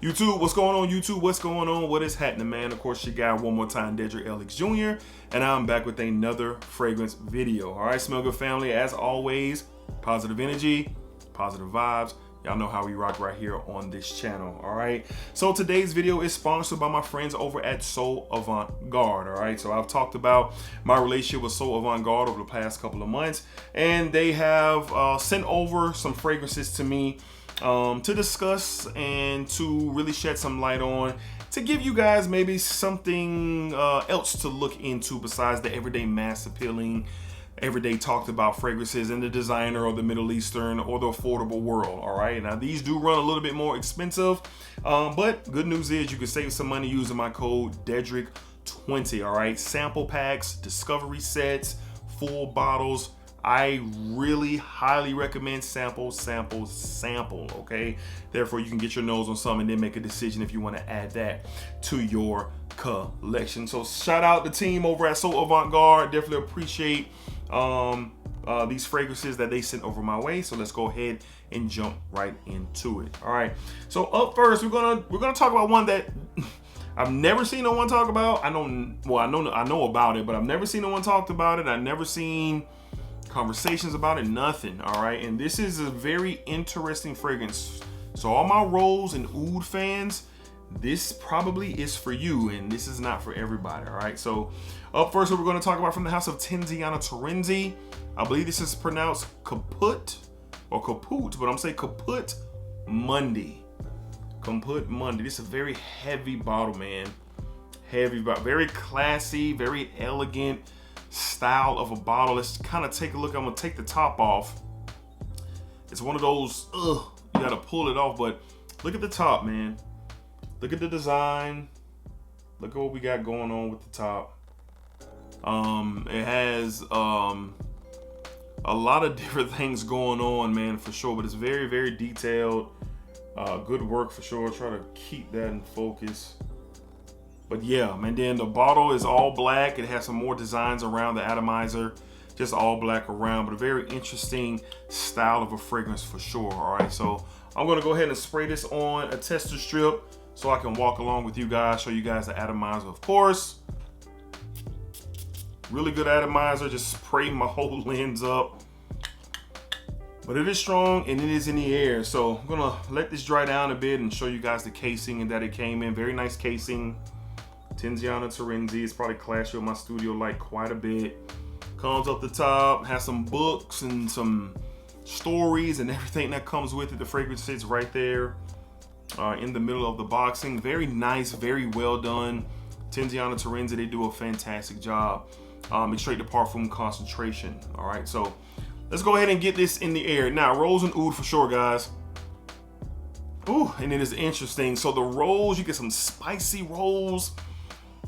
YouTube, what's going on? YouTube, what's going on? What is happening, man? Of course, your guy one more time, DEDRICKHJR, and I'm back with another fragrance video. All right, Smell Good family, as always, positive energy, positive vibes. Y'all know how we rock right here on this channel, all right? So today's video is sponsored by my friends over at Avant Garde, all right? So I've talked about my relationship with Avant Garde over the past couple of months, and they have sent over some fragrances to me to discuss and to really shed some light on, to give you guys maybe something else to look into besides the everyday mass appealing, everyday talked about fragrances in the designer or the Middle Eastern or the affordable world. All right, now these do run a little bit more expensive, but good news is you can save some money using my code DEDRICK20. All right, sample packs, discovery sets, full bottles. I really highly recommend sample, okay? Therefore, you can get your nose on some and then make a decision if you want to add that to your collection. So shout out the team over at Avant Garde. Definitely appreciate these fragrances that they sent over my way. So let's go ahead and jump right into it. All right. So up first, we're gonna talk about one that I've never seen no one talk about. I know about it, but I've never seen no one talked about it. I've never seen conversations about it, nothing. All right, and this is a very interesting fragrance. So all my rose and oud fans, this probably is for you, and this is not for everybody. All right, so up first, what we're going to talk about from the house of Tiziana Terenzi. I believe this is pronounced Caput or Caput, but I'm saying Caput Monday. Caput Monday. This is a very heavy bottle, man. Heavy bottle, very classy, very elegant style of a bottle. Let's kind of take a look. I'm gonna take the top off. It's one of those, you gotta pull it off, but look at the top, man. Look at the design. Look at what we got going on with the top. It has a lot of different things going on, man, for sure, but it's very, very detailed. Good work for sure. Try to keep that in focus. But yeah, and then the bottle is all black. It has some more designs around the atomizer, just all black around, but a very interesting style of a fragrance for sure. All right, so I'm gonna go ahead and spray this on a tester strip so I can walk along with you guys, show you guys the atomizer, of course. Really good atomizer, just spray my whole lens up. But it is strong and it is in the air. So I'm gonna let this dry down a bit and show you guys the casing and that it came in. Very nice casing. Tiziana Terenzi. It's probably clashed with my studio light quite a bit. Comes up the top, has some books and some stories and everything that comes with it. The fragrance sits right there in the middle of the boxing. Very nice, very well done. Tiziana Terenzi, they do a fantastic job. It's straight to parfum concentration. All right, so let's go ahead and get this in the air. Now, rose and oud for sure, guys. Ooh, and it is interesting. So the rose, you get some spicy rose.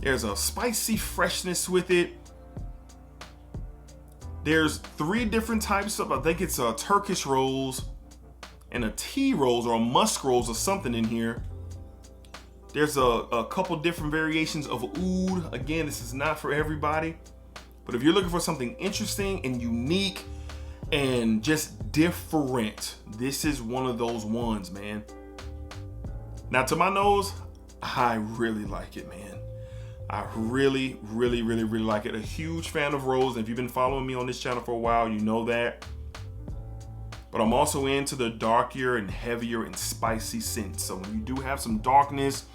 There's a spicy freshness with it. There's 3 different types of, I think it's a Turkish rose and a tea rose or a musk rose or something in here. There's a couple different variations of oud. Again, this is not for everybody, but if you're looking for something interesting and unique and just different, this is one of those ones, man. Now to my nose, I really like it, man. I really like it. A huge fan of rose. If you've been following me on this channel for a while, you know that. But I'm also into the darker and heavier and spicy scents. So when you do have some darkness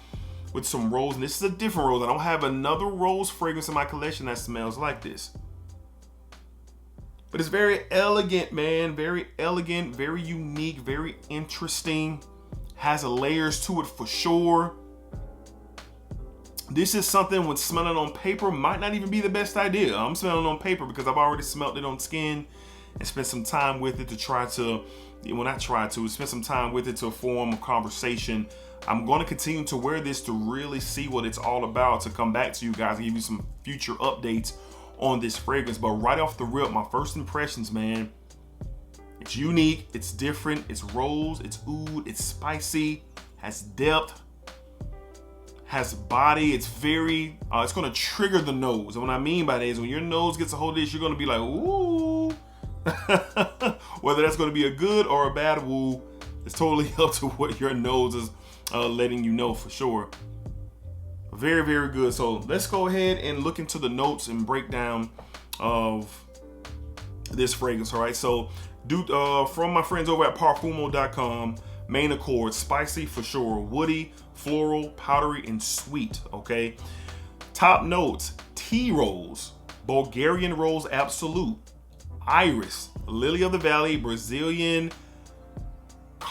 with some rose, and this is a different rose. I don't have another rose fragrance in my collection that smells like this. But it's very elegant, man. Very elegant, very unique, very interesting. Has layers to it for sure. This is something when smelling on paper might not even be the best idea. I'm smelling on paper because I've already smelled it on skin and spent some time with it to spend some time with it to form a conversation. I'm going to continue to wear this to really see what it's all about, to come back to you guys and give you some future updates on this fragrance. But right off the rip, my first impressions, man, it's unique, it's different, it's rose, it's oud, it's spicy, has depth, has body. It's very, it's gonna trigger the nose. And what I mean by that is when your nose gets a hold of this, you're gonna be like, ooh. Whether that's gonna be a good or a bad woo, it's totally up to what your nose is letting you know for sure. Very, very good. So let's go ahead and look into the notes and breakdown of this fragrance. All right, so from my friends over at Parfumo.com, main accord, spicy for sure, woody, floral, powdery, and sweet. Okay, top notes: tea rose, Bulgarian rose absolute, iris, lily of the valley, Brazilian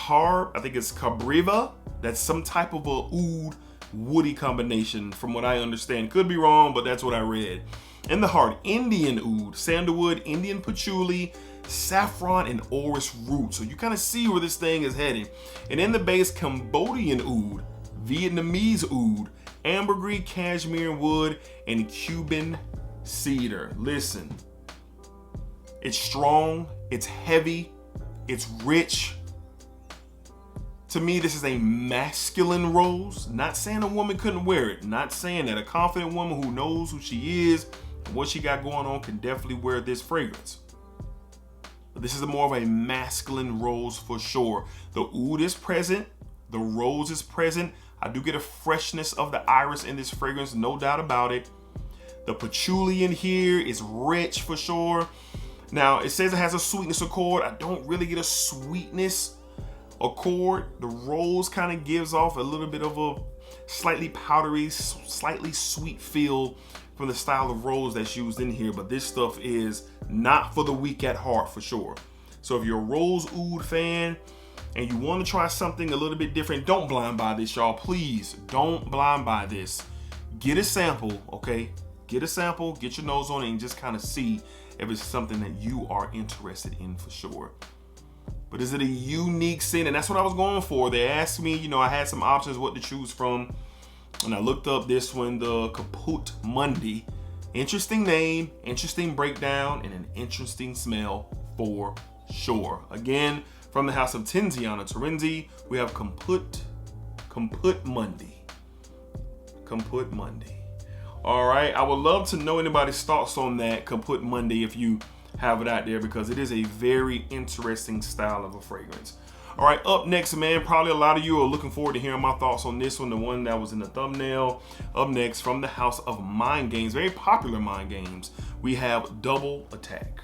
I think it's cabriva. That's some type of a oud woody combination from what I understand. Could be wrong, but that's what I read. In the heart, Indian oud, sandalwood, Indian patchouli, saffron, and orris root. So you kind of see where this thing is heading. And in the base, Cambodian oud, Vietnamese oud, ambergris, cashmere wood, and Cuban cedar. Listen, it's strong, it's heavy, it's rich. To me, this is a masculine rose. Not saying a woman couldn't wear it. Not saying that a confident woman who knows who she is and what she got going on can definitely wear this fragrance. But this is more of a masculine rose for sure. The oud is present. The rose is present. I do get a freshness of the iris in this fragrance, no doubt about it. The patchouli in here is rich for sure. Now, it says it has a sweetness accord. I don't really get a sweetness accord. The rose kind of gives off a little bit of a slightly powdery, slightly sweet feel from the style of rose that's used in here, but this stuff is not for the weak at heart for sure. So if you're a rose oud fan and you want to try something a little bit different, don't blind buy this, y'all. Please don't blind buy this. Get a sample, okay? Get a sample, get your nose on it, and just kind of see if it's something that you are interested in for sure. But is it a unique scent? And that's what I was going for. They asked me, you know, I had some options what to choose from. And I looked up this one, the Caput Mundi. Interesting name, interesting breakdown, and an interesting smell for sure. Again, from the house of Tiziana Terenzi, we have Caput Mundi. Caput Mundi. All right, I would love to know anybody's thoughts on that Caput Mundi if you have it out there, because it is a very interesting style of a fragrance. All right, up next, man, probably a lot of you are looking forward to hearing my thoughts on this one, the one that was in the thumbnail. Up next, from the house of Mind Games, very popular Mind Games, we have Double Attack.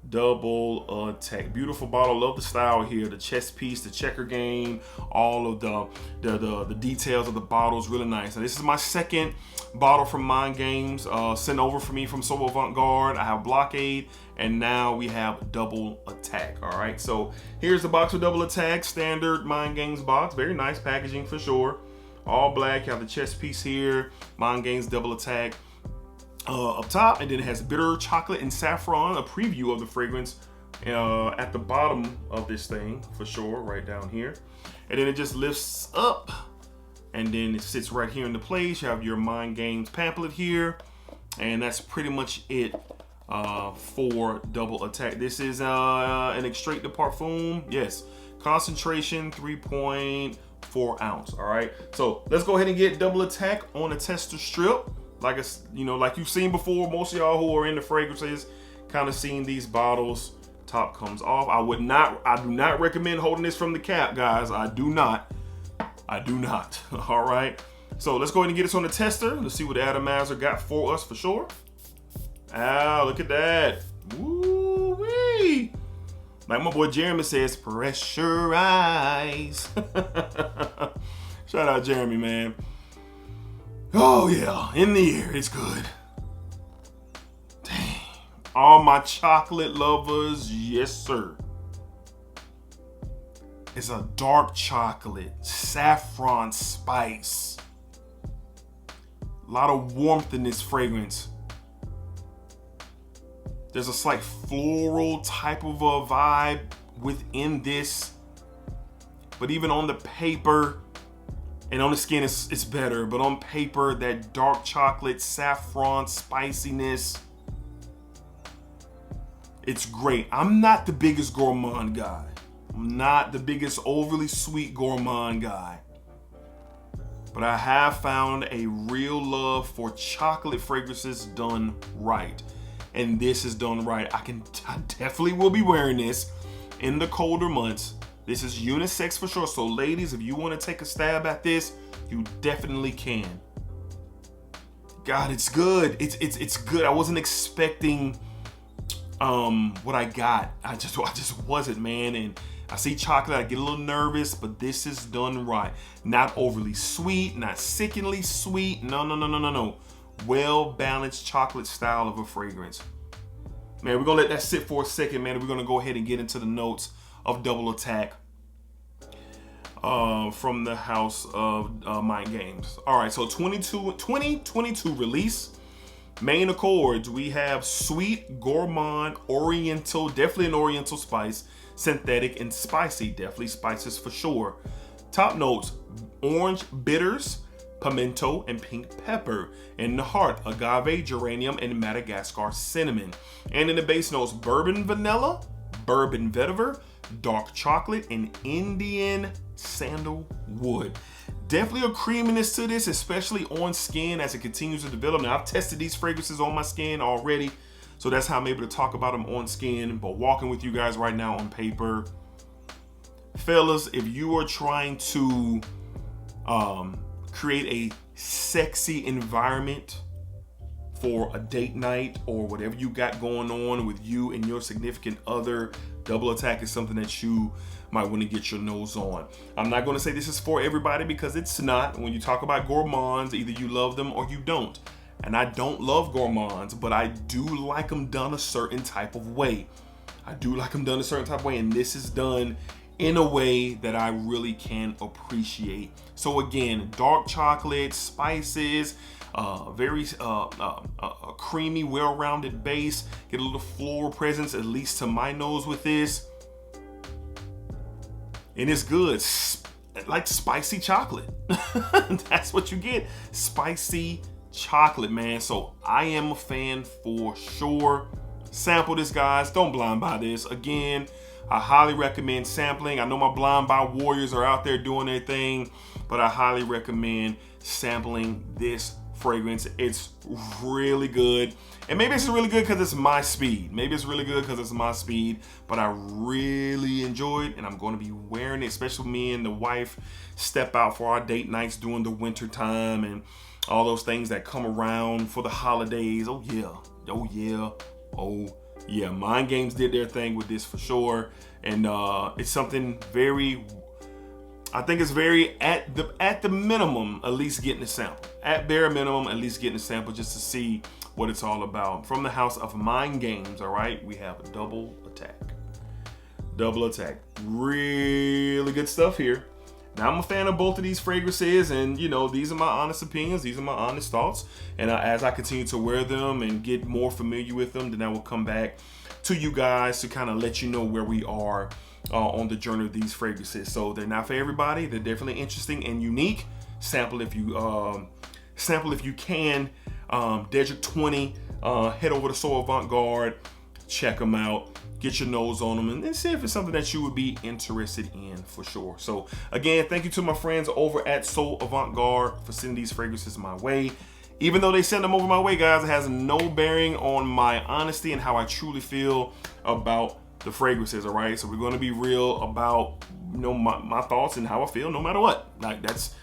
Double Attack, beautiful bottle. Love the style here, the chess piece, the checker game, all of the details of the bottles, really nice. Now, this is my second bottle from Mind Games, sent over for me from Avant Garde. I have Blockade, and now we have Double Attack. All right, so here's the box of Double Attack, standard Mind Games box, very nice packaging for sure. All black, you have the chess piece here, Mind Games Double Attack. Up top, and then it has bitter chocolate and saffron, a preview of the fragrance at the bottom of this thing for sure, right down here. And then it just lifts up and then it sits right here in the place. You have your Mind Games pamphlet here, and that's pretty much it for Double Attack. This is an extrait de parfum, yes, concentration 3.4 ounce. All right, so let's go ahead and get Double Attack on a tester strip. Like like you've seen before, most of y'all who are into fragrances kind of seen these bottles. Top comes off. I do not recommend holding this from the cap, guys. I do not. All right. So let's go ahead and get this on the tester. Let's see what the atomizer got for us for sure. Ah, look at that. Woo-wee. Like my boy Jeremy says, pressurize. Shout out Jeremy, man. Oh yeah, in the air, it's good. Dang. All my chocolate lovers, yes sir. It's a dark chocolate, saffron spice. A lot of warmth in this fragrance. There's a slight floral type of a vibe within this. But even on the paper, and on the skin, it's better, but on paper, that dark chocolate, saffron spiciness, it's great. I'm not the biggest gourmand guy. I'm not the biggest overly sweet gourmand guy. But I have found a real love for chocolate fragrances done right. And this is done right. I definitely will be wearing this in the colder months This is unisex for sure. So ladies, if you want to take a stab at this, you definitely can. God, it's good. It's good. I wasn't expecting what I got. I just wasn't, man. And I see chocolate, I get a little nervous, but this is done right. Not overly sweet, not sickeningly sweet. No. Well-balanced chocolate style of a fragrance. Man, we're gonna let that sit for a second, man. We're gonna go ahead and get into the notes of Double Attack from the house of Mind Games. All right, so 2022 release. Main accords, we have sweet, gourmand, oriental, definitely an oriental spice, synthetic, and spicy, definitely spices for sure. Top notes, orange bitters, pimento, and pink pepper. In the heart, agave, geranium, and Madagascar cinnamon. And in the base notes, bourbon vanilla, bourbon vetiver, dark chocolate, and Indian sandalwood. Definitely a creaminess to this, especially on skin as it continues to develop. Now, I've tested these fragrances on my skin already, so that's how I'm able to talk about them on skin, but walking with you guys right now on paper. Fellas, if you are trying to create a sexy environment for a date night or whatever you got going on with you and your significant other, Double Attack is something that you might want to get your nose on. I'm not going to say this is for everybody because it's not. When you talk about gourmands, either you love them or you don't. And I don't love gourmands, but I do like them done a certain type of way. And this is done in a way that I really can appreciate. So again, dark chocolate, spices, very creamy, well-rounded base. Get a little floral presence, at least to my nose with this. And it's good, like spicy chocolate. That's what you get, spicy chocolate, man. So I am a fan for sure. Sample this, guys. Don't blind buy this. Again, I highly recommend sampling. I know my blind buy warriors are out there doing their thing, but I highly recommend sampling this fragrance. It's really good. And maybe it's really good because it's my speed. But I really enjoy it, and I'm going to be wearing it, especially me and the wife step out for our date nights during the winter time and all those things that come around for the holidays. Oh yeah, Mind Games did their thing with this for sure. And it's something very, I think it's very at the minimum, at least getting a sample. At bare minimum, at least getting a sample just to see what it's all about. From the house of Mind Games, all right, we have a Double Attack. Really good stuff here. Now, I'm a fan of both of these fragrances, and you know, these are my honest opinions, these are my honest thoughts. And as I continue to wear them and get more familiar with them, then I will come back to you guys to kind of let you know where we are on the journey of these fragrances. So they're not for everybody. They're definitely interesting and unique. Sample if you can. DEDRICK 20. Head over to Avant Garde. Check them out. Get your nose on them and then see if it's something that you would be interested in for sure. So again, thank you to my friends over at Avant Garde for sending these fragrances my way. Even though they send them over my way, guys, it has no bearing on my honesty and how I truly feel about the fragrances, all right? So we're going to be real about, you know, my thoughts and how I feel no matter what. Like that's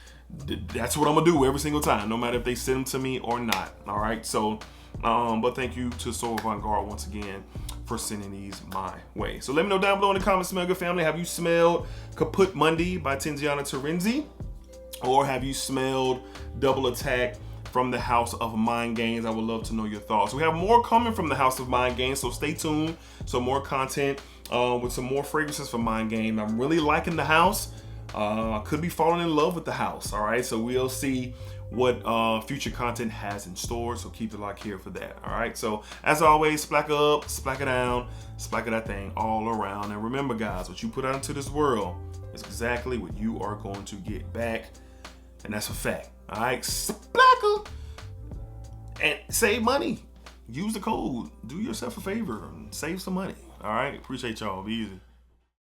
what I'm gonna do every single time, no matter if they send them to me or not, all right? So but thank you to Avant Garde once again for sending these my way. So let me know down below in the comments, Smell Good family, have you smelled Caput Mundi by Tiziana Terenzi? Or have you smelled Double Attack from the house of Mind Games? I would love to know your thoughts. We have more coming from the house of Mind Games, so stay tuned. So more content with some more fragrances from Mind Games. I'm really liking the house. Could be falling in love with the house, all right? So we'll see what future content has in store, so keep it locked here for that, all right? So as always, splack up, splack it down, splack it that thing all around. And remember, guys, what you put out into this world is exactly what you are going to get back, and that's a fact, all right? Splacker and save money. Use the code. Do yourself a favor and save some money, all right? Appreciate y'all. Be easy.